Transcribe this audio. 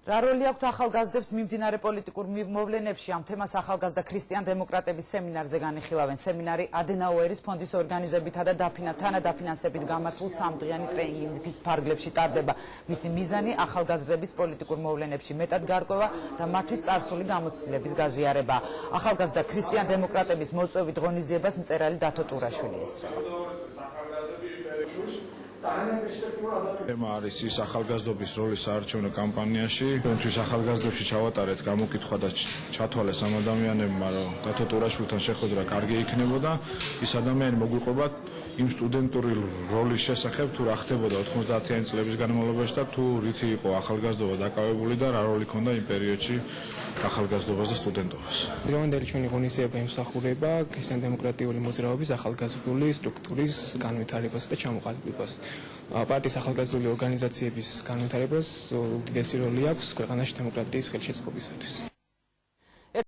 რა როლი აქვს ახალგაზრდებს მიმდინარე პოლიტიკურ მოვლენებში? ამ თემას ახალგაზრდა ქრისტიან-დემოკრატების სემინარზე განიხილავენ. სემინარი ადენაუერის ფონდის ორგანიზებითა და თანადაფინანსებით გამართულ სამდღიანი ტრეინინგის ფარგლებში ტარდება. მისი მიზანი ახალგაზრდების პოლიტიკურ მოვლენებში მეტად გარკვევა და მათთვის წარსული გამოცდილების გაზიარება. ახალგაზრდა ქრისტიან-დემოკრატების მოწვევით ღონისძიებას მწერალი დათო ტურაშვილი ესწრება. თემა არის ის ახალგაზრდობის როლი საარჩევნო კამპანიაში. ჩვენთვის ახალგაზრდებში ჩავატარეთ გამოკითხვა და ჩათვალეს ამ ადამიანებმა, რომ დათო ტურაშვილთან შეხვედრა კარგი იქნებოდა. ის ადამიანი მოგვიყვებათ იმ სტუდენტური როლის შესახებ, თუ რა ხდებოდა 90-იანი წლების განმავლობაში და თუ რითი იყო ახალგაზრდობა დაკავებული და რა როლი ჰქონდა იმ პერიოდში ახალგაზრდობას და სტუდენტობას. დღევანდელი ჩვენი ღონისძიება იმსახურება ქრისტიან-დემოკრატიული მოძრაობის ახალგაზრდული სტრუქტურის განვითარებას და ჩამოყალიბებას. პარტიის ახალგაზრდული ორგანიზაციების განვითარებას უდიდესი როლი აქვს ქვეყანაში დემოკრატიის ხელშეწყობისათვის.